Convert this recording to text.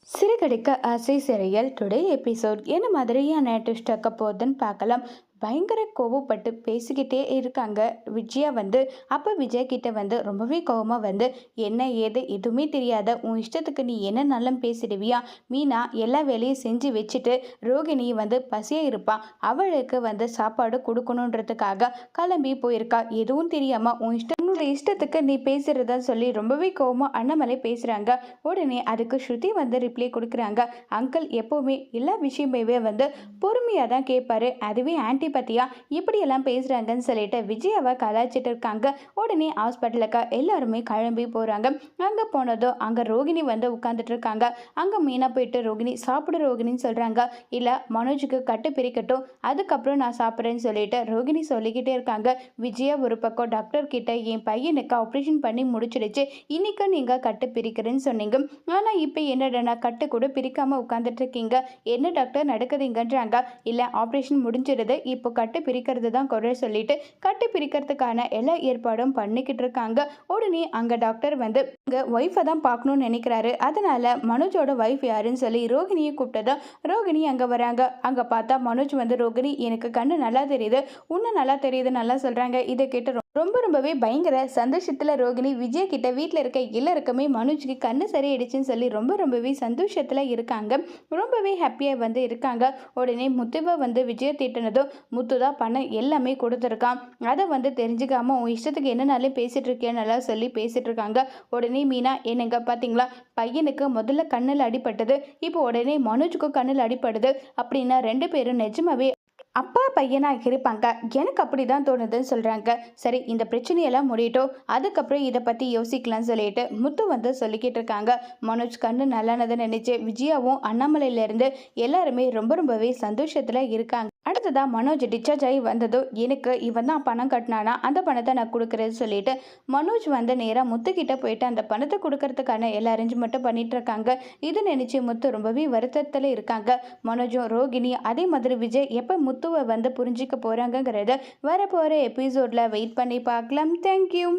சிறுகடிக்க ஆசை சிறையல் today episode என்ன மாதிரியான ட்விஸ்ட் ஆக்க போகுதுன்னு பார்க்கலாம். பயங்கர கோவப்பட்டு பேசிக்கிட்டே இருக்காங்க விஜயா அப்போ விஜய் கிட்ட ரொம்பவே கோவமாக என்ன ஏது எதுவுமே தெரியாத உன் இஷ்டத்துக்கு நீ என்ன நல்லம் பேசிடுவியா? மீனா எல்லா வேலையும் செஞ்சு வச்சுட்டு ரோகிணி பசியாக இருப்பான், அவளுக்கு சாப்பாடு கொடுக்கணுன்றதுக்காக கிளம்பி போயிருக்கா. எதுவும் தெரியாமல் உன்னோட இஷ்டத்துக்கு நீ பேசுகிறதா சொல்லி ரொம்பவே கோவமாக அண்ணாமலை பேசுகிறாங்க. உடனே அதுக்கு ஸ்ருதி ரிப்ளை கொடுக்குறாங்க. அங்கிள் எப்போவுமே எல்லா விஷயமே பொறுமையாக தான் கேட்பாரு, அதுவே ஆன்டி பத்தியா இப்படியெல்லாம் பேசுகிறாங்கன்னு சொல்லிட்டு விஜயாவை கலாய்ச்சிட்டு இருக்காங்க. உடனே ஹாஸ்பிட்டலுக்கு எல்லாருமே கிளம்பி போகிறாங்க. அங்கே போனதும் அங்கே ரோகிணி உட்காந்துட்டு இருக்காங்க. அங்கே மீனா போயிட்டு ரோகிணி சாப்பிடு ரோகிணின்னு சொல்கிறாங்க. இல்லை மனோஜுக்கு கட்டு பிரிக்கட்டும், அதுக்கப்புறம் நான் சாப்பிட்றேன்னு சொல்லிட்டு ரோகிணி சொல்லிக்கிட்டே இருக்காங்க. விஜயா ஒரு பக்கம் டாக்டர் கிட்ட என் பையனுக்கு ஆப்ரேஷன் பண்ணி முடிச்சிடுச்சு, இன்னைக்கு நீங்கள் கட்டு பிரிக்கிறேன்னு சொன்னீங்க, ஆனால் இப்போ என்னடா கட்டு கூட பிரிக்காமல் உட்காந்துட்டு இருக்கீங்க, என்ன டாக்டர் நடக்குதுங்கன்றாங்க. இல்லை ஆப்ரேஷன் முடிஞ்சிடுது, இப்போ கட்டு பிரிக்கிறது தான் குறை சொல்லிட்டு கட்டு பிரிக்கிறதுக்கான எல்லா ஏற்பாடும் பண்ணிக்கிட்டு இருக்காங்க. உடனே அங்கே டாக்டர் இங்கே ஒய்ஃபை தான் பார்க்கணும்னு நினைக்கிறாரு. அதனால மனோஜோட ஒய்ஃப் யாருன்னு சொல்லி ரோகிணியை கூப்பிட்டதா ரோகிணி அங்கே வராங்க. அங்கே பார்த்தா மனோஜ் ரோகிணி எனக்கு கண்ணு நல்லா தெரியுது, உன்னை நல்லா தெரியுது நல்லா சொல்கிறாங்க. இதை கேட்டு ரொம்பவே பயங்கர சந்தோஷத்தில் ரோகிணி விஜய் கிட்ட வீட்டில் இருக்க எல்லாருக்குமே மனோஜுக்கு கண்ணு சரியாயிடுச்சுன்னு சொல்லி ரொம்பவே சந்தோஷத்தில் இருக்காங்க. ரொம்பவே ஹாப்பியாக இருக்காங்க. உடனே முத்துவை விஜய் திட்டினதும் முத்து தான் பணம் எல்லாமே கொடுத்துருக்கான், அதை தெரிஞ்சுக்காம உன் இஷ்டத்துக்கு என்னனாலும் பேசிட்டு இருக்கேன்னு நல்லா சொல்லி பேசிட்டு இருக்காங்க. உடனே மீனா என்னங்க பார்த்தீங்களா, பையனுக்கு முதல்ல கண்ணில் அடிபட்டது, இப்போ உடனே மனோஜுக்கும் கண்ணில் அடிபடுது அப்படின்னா ரெண்டு பேரும் நிஜமாவே அப்பா பையனாக இருப்பாங்க, எனக்கு அப்படி தான் தோணுதுன்னு சொல்கிறாங்க. சரி இந்த பிரச்சனையெல்லாம் முடியட்டும், அதுக்கப்புறம் இதை பற்றி யோசிக்கலாம்னு சொல்லிட்டு முத்து சொல்லிக்கிட்டு இருக்காங்க. மனோஜ் கண்ணு நல்லானதை நினைச்சு விஜயாவும் அண்ணாமலையிலேருந்து எல்லாருமே ரொம்பவே சந்தோஷத்தில் இருக்காங்க. அடுத்ததா மனோஜ் டிஸ்சார்ஜ் ஆகி வந்ததும் எனக்கு இவன் தான் பணம் கட்டினானா, அந்த பணத்தை நான் கொடுக்குறேன்னு சொல்லிட்டு மனோஜ் நேராக முத்துக்கிட்ட போயிட்டு அந்த பணத்தை கொடுக்கறதுக்கான எல்லா அரேஞ்ச்மெண்ட்டும் பண்ணிட்டு இருக்காங்க. இது நினைச்சு முத்து ரொம்பவே வருத்தத்தில் இருக்காங்க. மனோஜும் ரோகிணி அதே மாதிரி விஜய் எப்போ முத்துவை புரிஞ்சிக்க போகிறாங்கங்கிறத வரப்போகிற எபிசோடில் வெயிட் பண்ணி பார்க்கலாம். தேங்க்யூ.